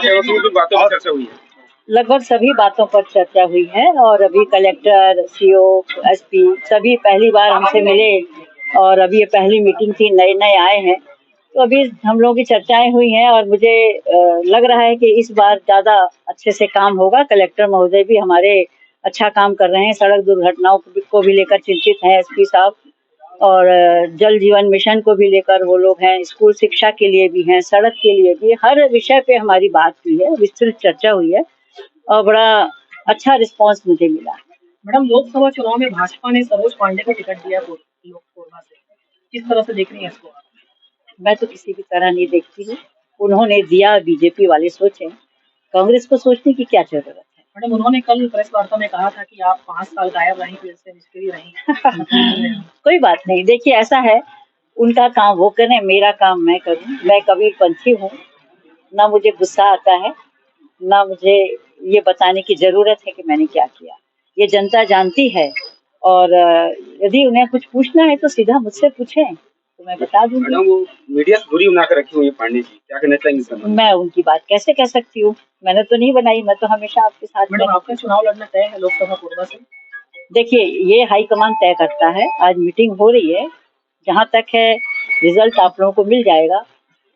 बातों पर चर्चा हुई है? लगभग सभी बातों पर चर्चा हुई है और अभी कलेक्टर, सीओ, एसपी सभी पहली बार हमसे मिले और अभी ये पहली मीटिंग थी, नए नए आए हैं, तो अभी हम लोगों की चर्चाएं हुई हैं और मुझे लग रहा है कि इस बार ज़्यादा अच्छे से काम होगा। कलेक्टर महोदय भी हमारे अच्छा काम कर रहे हैं, सड़क दुर्घटनाओं को भी लेकर चिंतित हैं एसपी साहब, और जल जीवन मिशन को भी लेकर वो लोग हैं, स्कूल शिक्षा के लिए भी हैं, सड़क के लिए भी, हर विषय पे हमारी बात हुई है, विस्तृत चर्चा हुई है और बड़ा अच्छा रिस्पांस मुझे मिला। मैडम, लोकसभा चुनाव में भाजपा ने सरोज पांडे को टिकट दिया कोरबा से, किस तरह से देख रही है इसको? मैं तो किसी भी तरह नहीं देखती हूँ, उन्होंने दिया, बीजेपी वाले सोचें, कांग्रेस को सोचने की क्या जरूरत है। मैडम, उन्होंने कल प्रेस वार्ता में कहा था कि आप 5 साल गायब रही, फिर से निष्क्रिय रही। कोई बात नहीं, देखिए ऐसा है, उनका काम वो करें, मेरा काम मैं करूं। मैं कबीरपंथी हूँ, ना मुझे गुस्सा आता है, ना मुझे ये बताने की जरूरत है कि मैंने क्या किया, ये जनता जानती है। और यदि उन्हें कुछ पूछना है तो सीधा मुझसे पूछें, तो मैं बता दूंगी। मैडम, वो मीडिया से दूरी बनाकर रखी हुई है पांडे जी, क्या कहना चाहेंगे? मैं उनकी बात कैसे कह सकती हूँ, मैंने तो नहीं बनाई, मैं तो हमेशा आपके साथ। मैडम, आपका चुनाव लड़ना तय है लोकसभा कोरबा से? देखिए, ये हाईकमान तय करता है, आज मीटिंग हो रही है, जहाँ तक है रिजल्ट आप लोगों को मिल जाएगा,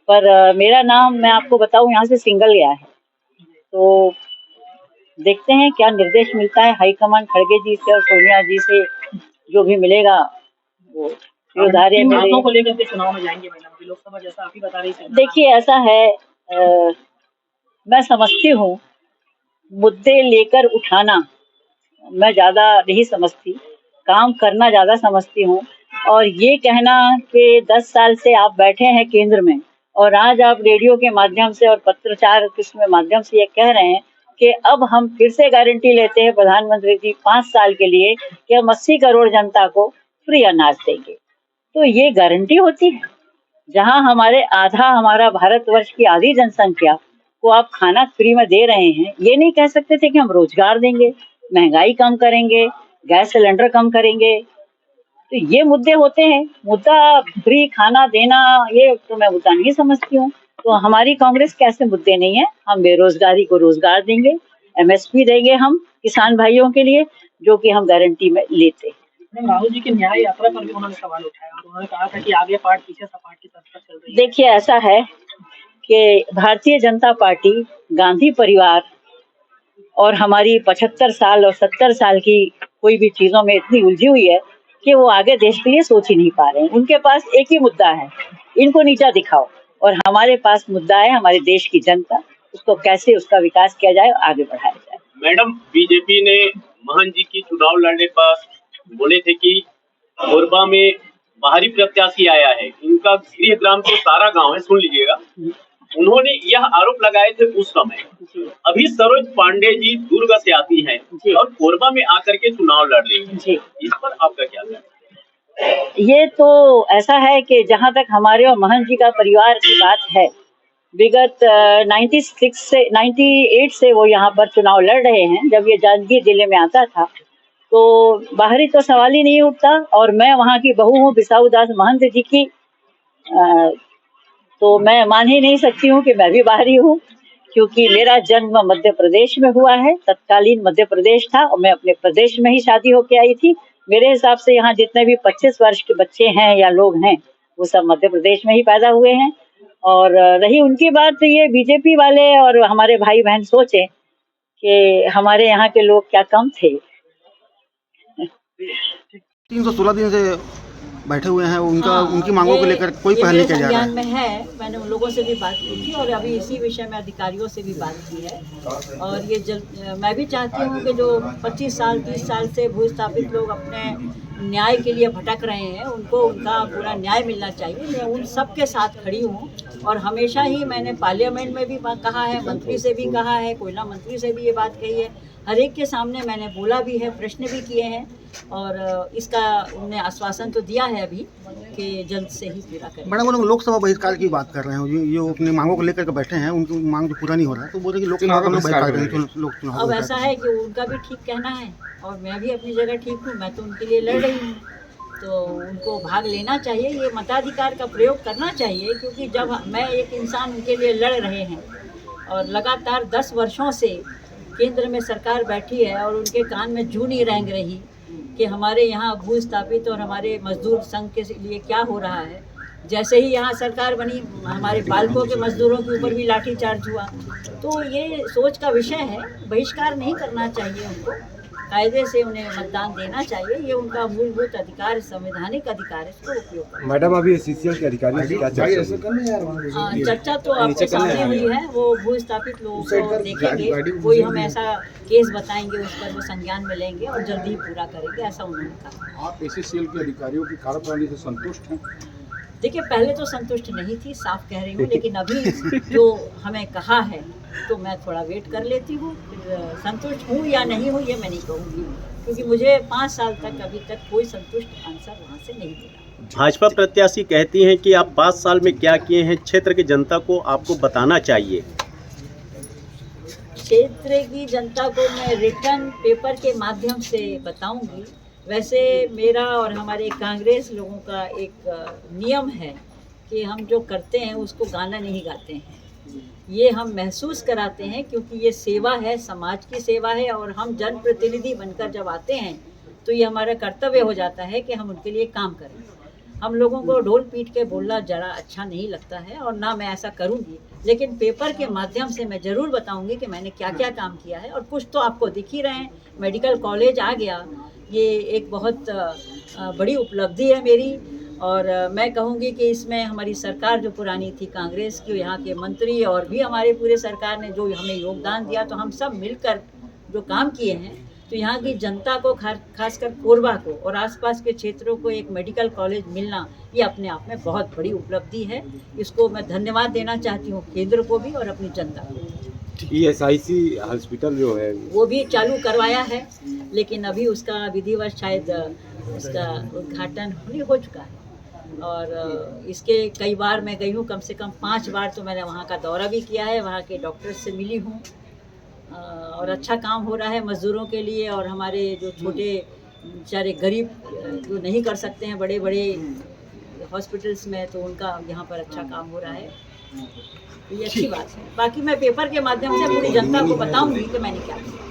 पर मेरा नाम मैं आपको बताऊं यहाँ से सिंगल गया है, तो देखते हैं क्या निर्देश मिलता है हाईकमान खड़गे जी से और सोनिया जी से, जो भी मिलेगा वो उधारे को लेकर के चुनाव में जाएंगे मैडम, लोकसभा जैसा आप ही बता रही थी। देखिए ऐसा है, मैं समझती हूँ मुद्दे लेकर उठाना मैं ज्यादा नहीं समझती, काम करना ज्यादा समझती हूँ। और ये कहना कि 10 साल से आप बैठे हैं केंद्र में और आज आप रेडियो के माध्यम से और पत्रचार के माध्यम से ये कह रहे हैं कि अब हम फिर से गारंटी लेते हैं प्रधानमंत्री जी 5 साल के लिए कि हम 80 करोड़ जनता को फ्री अनाज देंगे, तो ये गारंटी होती है? जहां हमारा भारतवर्ष की आधी जनसंख्या को आप खाना फ्री में दे रहे हैं, ये नहीं कह सकते थे कि हम रोजगार देंगे, महंगाई कम करेंगे, गैस सिलेंडर कम करेंगे? तो ये मुद्दे होते हैं। मुद्दा फ्री खाना देना ये तो मैं मुद्दा नहीं समझती हूँ। तो हमारी कांग्रेस कैसे मुद्दे नहीं है, हम बेरोजगारी को रोजगार देंगे, एमएसपी देंगे हम किसान भाइयों के लिए, जो कि हम गारंटी में लेते हैं। राहुल जी की न्याय यात्रा पर भी उन्होंने सवाल उठाया और उन्होंने कहा था कि आगे पार्ट पीछे सपाट की तरफ चल रही है। देखिए ऐसा है कि भारतीय जनता पार्टी, गांधी परिवार और हमारी 75 साल और 70 साल की कोई भी चीजों में इतनी उलझी हुई है कि वो आगे देश के लिए सोच ही नहीं पा रहे हैं। उनके पास एक ही मुद्दा है, इनको नीचा दिखाओ, और हमारे पास मुद्दा है हमारे देश की जनता, उसको कैसे उसका विकास किया जाए, आगे बढ़ाया जाए। मैडम, बीजेपी ने महन जी की चुनाव लड़ने पर बोले थे कि कोरबा में बाहरी प्रत्याशी आया है, इनका गृह ग्राम तो सारा गांव है, सुन लीजिएगा। उन्होंने यह आरोप लगाए थे उस समय। अभी सरोज पांडे जी दुर्ग से आती हैं और कोरबा में आकर के चुनाव लड़ रही हैं, इस पर आपका क्या कहना है? ये तो ऐसा है कि जहाँ तक हमारे और महन जी का परिवार की बात है, विगत 98 से वो यहाँ पर चुनाव लड़ रहे हैं। जब ये जांजगीर जिले में आता था तो बाहरी तो सवाल ही नहीं उठता, और मैं वहाँ की बहू हूँ बिसाऊ दास महंत जी की, तो मैं मान ही नहीं सकती हूँ कि मैं भी बाहरी हूँ, क्योंकि मेरा जन्म मध्य प्रदेश में हुआ है, तत्कालीन मध्य प्रदेश था और मैं अपने प्रदेश में ही शादी होके आई थी। मेरे हिसाब से यहाँ जितने भी 25 वर्ष के बच्चे हैं या लोग हैं वो सब मध्य प्रदेश में ही पैदा हुए हैं। और रही उनकी बात, तो ये बीजेपी वाले और हमारे भाई बहन सोचे कि हमारे यहाँ के लोग क्या कम थे। 316 दिन से बैठे हुए हैं, उनकी मांगों को लेकर कोई पहल नहीं किया जा रहा है। में है, मैंने उन लोगों से भी बात की थी और अभी इसी विषय में अधिकारियों से भी बात की है। और ये मैं भी चाहती हूँ कि जो 25 साल 30 साल से भूस्थापित लोग अपने न्याय के लिए भटक रहे हैं, उनको उनका पूरा न्याय मिलना चाहिए। मैं उन सब के साथ खड़ी हूँ और हमेशा ही मैंने पार्लियामेंट में भी कहा है, मंत्री से भी कहा है, कोयला मंत्री से भी ये बात कही है, हर एक के सामने मैंने बोला भी है, प्रश्न भी किए हैं और इसका उन्होंने आश्वासन तो दिया है अभी कि जल्द से ही पूरा करें। मैडम, वो लोग लोकसभा बहिष्कार की बात कर रहे हैं, ये अपनी मांगों को लेकर के बैठे हैं, उनकी मांग जो पूरा नहीं हो रहा है तो बोल रहे कि लोकसभा का बहिष्कार करें। अब ऐसा है कि उनका भी ठीक कहना है और मैं भी अपनी जगह ठीक हूँ, मैं तो उनके लिए लड़ रही हूँ, तो उनको भाग लेना चाहिए, ये मताधिकार का प्रयोग करना चाहिए, क्योंकि जब मैं एक इंसान उनके लिए लड़ रहे हैं और लगातार 10 वर्षों से केंद्र में सरकार बैठी है और उनके कान में जूं नहीं रेंग रही कि हमारे यहाँ भूस्थापित और हमारे मजदूर संघ के लिए क्या हो रहा है। जैसे ही यहाँ सरकार बनी हमारे पालकों के मजदूरों के ऊपर भी लाठीचार्ज हुआ। तो ये सोच का विषय है, बहिष्कार नहीं करना चाहिए उनको, कायदे से उन्हें मतदान देना चाहिए, ये उनका मूलभूत अधिकार, संवैधानिक अधिकार है, इसको उपयोग करें। मैडम अभी सीसीएल के अधिकारियों से क्या चर्चा चर्चा तो आपके सामने हुई है, वो भूस्थापित लोगों को देखेंगे, कोई हम ऐसा केस बताएंगे उस पर वो संज्ञान में लेंगे और जल्दी ही पूरा करेंगे, ऐसा उन्होंने कहा। आप एससीएल के अधिकारियों की कार्यप्रणाली से संतुष्ट हैं? देखिए पहले तो संतुष्ट नहीं थी, साफ कह रही हूँ, लेकिन अभी जो हमें कहा है तो मैं थोड़ा वेट कर लेती हूँ, फिर संतुष्ट हूँ या नहीं हूँ ये मैं नहीं कहूँगी, क्योंकि मुझे 5 साल तक अभी तक कोई संतुष्ट आंसर वहाँ से नहीं मिला। भाजपा प्रत्याशी कहती हैं कि आप 5 साल में क्या किए हैं क्षेत्र की जनता को आपको बताना चाहिए। क्षेत्र की जनता को मैं रिटर्न पेपर के माध्यम से बताऊंगी। वैसे मेरा और हमारे कांग्रेस लोगों का एक नियम है कि हम जो करते हैं उसको गाना नहीं गाते हैं, ये हम महसूस कराते हैं, क्योंकि ये सेवा है, समाज की सेवा है और हम जनप्रतिनिधि बनकर जब आते हैं तो ये हमारा कर्तव्य हो जाता है कि हम उनके लिए काम करें। हम लोगों को ढोल पीट के बोलना ज़रा अच्छा नहीं लगता है और ना मैं ऐसा करूँगी, लेकिन पेपर के माध्यम से मैं ज़रूर बताऊँगी कि मैंने क्या क्या काम किया है, और कुछ तो आपको दिख ही रहे हैं। मेडिकल कॉलेज आ गया, ये एक बहुत बड़ी उपलब्धि है मेरी, और मैं कहूँगी कि इसमें हमारी सरकार जो पुरानी थी कांग्रेस की, यहाँ के मंत्री और भी हमारे पूरे सरकार ने जो हमें योगदान दिया, तो हम सब मिलकर जो काम किए हैं, तो यहाँ की जनता को खासकर कोरबा को और आसपास के क्षेत्रों को एक मेडिकल कॉलेज मिलना, ये अपने आप में बहुत बड़ी उपलब्धि है। इसको मैं धन्यवाद देना चाहती हूँ केंद्र को भी और अपनी जनता को। ESIC हॉस्पिटल जो है वो भी चालू करवाया है, लेकिन अभी उसका विधिवत शायद उसका उद्घाटन हो चुका है, और इसके कई बार मैं गई हूँ, कम से कम 5 बार तो मैंने वहाँ का दौरा भी किया है, वहाँ के डॉक्टर से मिली हूँ, और अच्छा काम हो रहा है मज़दूरों के लिए, और हमारे जो छोटे बेचारे गरीब जो नहीं कर सकते हैं बड़े बड़े हॉस्पिटल्स में, तो उनका यहाँ पर अच्छा काम हो रहा है, तो ये अच्छी बात है। बाकी मैं पेपर के माध्यम से पूरी जनता को बताऊंगी कि मैंने क्या किया।